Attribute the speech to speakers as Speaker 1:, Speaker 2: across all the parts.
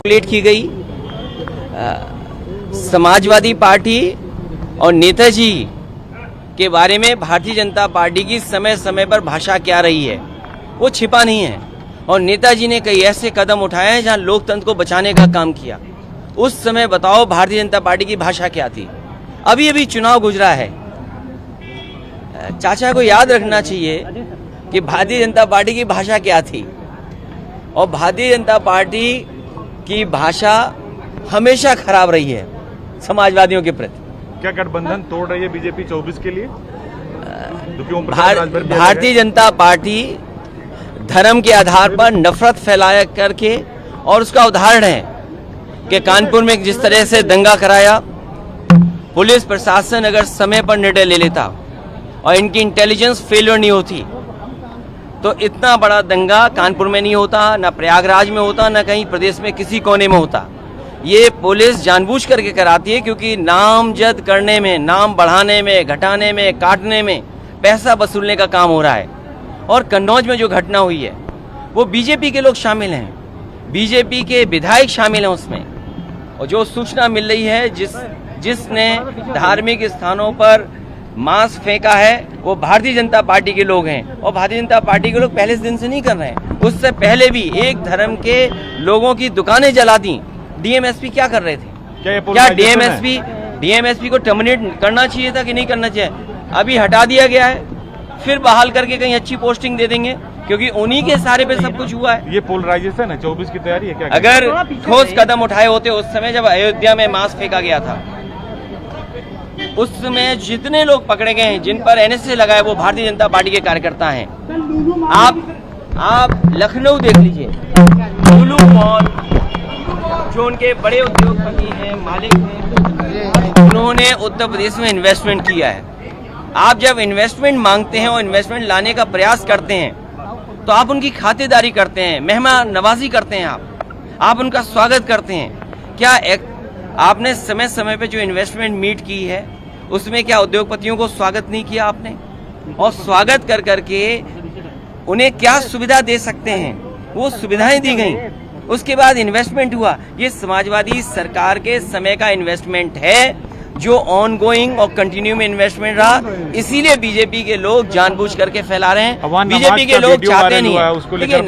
Speaker 1: Plate की गई। Samajwadi party और नेताजी के बारे में भारतीय जनता पार्टी की समय समय पर भाषा क्या रही है वो छिपा नहीं है, और नेताजी ने कई ऐसे कदम उठाए हैं जहां लोकतंत्र को बचाने का काम किया। उस समय बताओ भारतीय जनता पार्टी की भाषा क्या थी। अभी अभी चुनाव गुजरा है, चाचा को याद रखना चाहिए कि भारतीय जनता पार्टी की भाषा क्या थी, और भारतीय जनता पार्टी की भाषा हमेशा खराब रही है समाजवादियों के प्रति।
Speaker 2: क्या गठबंधन तोड़ रही है बीजेपी 24 के लिए?
Speaker 1: भारतीय जनता पार्टी धर्म के आधार पर नफरत फैलाया करके, और उसका उदाहरण है कि कानपुर में जिस तरह से दंगा कराया, पुलिस प्रशासन अगर समय पर निर्णय ले लेता और इनकी इंटेलिजेंस फेलियर नहीं होती तो इतना बड़ा दंगा कानपुर में नहीं होता, ना प्रयागराज में होता, ना कहीं प्रदेश में किसी कोने में होता। ये पुलिस जानबूझ करके कराती है क्योंकि नामजद करने में, नाम बढ़ाने में, घटाने में, काटने में पैसा वसूलने का काम हो रहा है। और कन्नौज में जो घटना हुई है वो बीजेपी के लोग शामिल हैं, बीजेपी के विधायक शामिल हैं उसमें, और जो सूचना मिल रही है जिसने धार्मिक स्थानों पर मांस फेंका है वो भारतीय जनता पार्टी के लोग हैं, और भारतीय जनता पार्टी के लोग पहले दिन से नहीं कर रहे हैं, उससे पहले भी एक धर्म के लोगों की दुकानें जला दी। डीएमएसपी क्या कर रहे थे? क्या डीएमएसपी को टर्मिनेट करना चाहिए था कि नहीं करना चाहिए? अभी हटा दिया गया है, फिर बहाल करके कहीं अच्छी पोस्टिंग दे देंगे क्योंकि उन्हीं के सारे पे सब कुछ हुआ है।
Speaker 2: ये पोलराइजेशन है, 24 की तैयारी है क्या?
Speaker 1: अगर ठोस कदम उठाए होते उस समय जब अयोध्या में मांस फेंका गया था, उस समय जितने लोग पकड़े गए हैं जिन पर एनएसए लगा है वो भारतीय जनता पार्टी के कार्यकर्ता हैं। आप लखनऊ देख लीजिए, लुलु मॉल जो उनके बड़े उद्योगपति हैं, मालिक हैं, उन्होंने उत्तर प्रदेश में इन्वेस्टमेंट किया है। आप जब इन्वेस्टमेंट मांगते हैं और इन्वेस्टमेंट लाने का प्रयास करते हैं तो आप उनकी खातिरदारी करते हैं, मेहमान नवाजी करते हैं, आप उनका स्वागत करते हैं। क्या आपने समय समय पे जो इन्वेस्टमेंट मीट की है उसमें क्या उद्योगपतियों को स्वागत नहीं किया आपने? और स्वागत कर करके उन्हें क्या सुविधा दे सकते हैं वो सुविधाएं दी गई, उसके बाद इन्वेस्टमेंट हुआ। ये समाजवादी सरकार के समय का इन्वेस्टमेंट है जो ऑनगोइंग और कंटिन्यू में इन्वेस्टमेंट रहा, इसीलिए बीजेपी के लोग जानबूझ करके फैला रहे हैं। बीजेपी के लोग चाहते नहीं है। देखिए,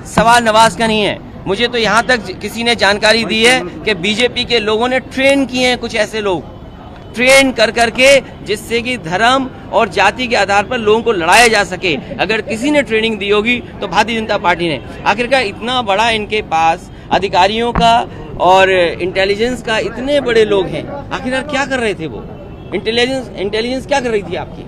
Speaker 1: सवाल नवाज का नहीं है, मुझे तो यहाँ तक किसी ने जानकारी दी है कि बीजेपी के लोगों ने ट्रेन किए हैं कुछ ऐसे लोग, ट्रेन कर करके, जिससे कि धर्म और जाति के आधार पर लोगों को लड़ाया जा सके। अगर किसी ने ट्रेनिंग दी होगी तो भारतीय जनता पार्टी ने। आखिरकार इतना बड़ा इनके पास अधिकारियों का और इंटेलिजेंस का इतने बड़े लोग हैं, आखिरकार क्या कर रहे थे वो? इंटेलिजेंस क्या कर रही थी आपकी?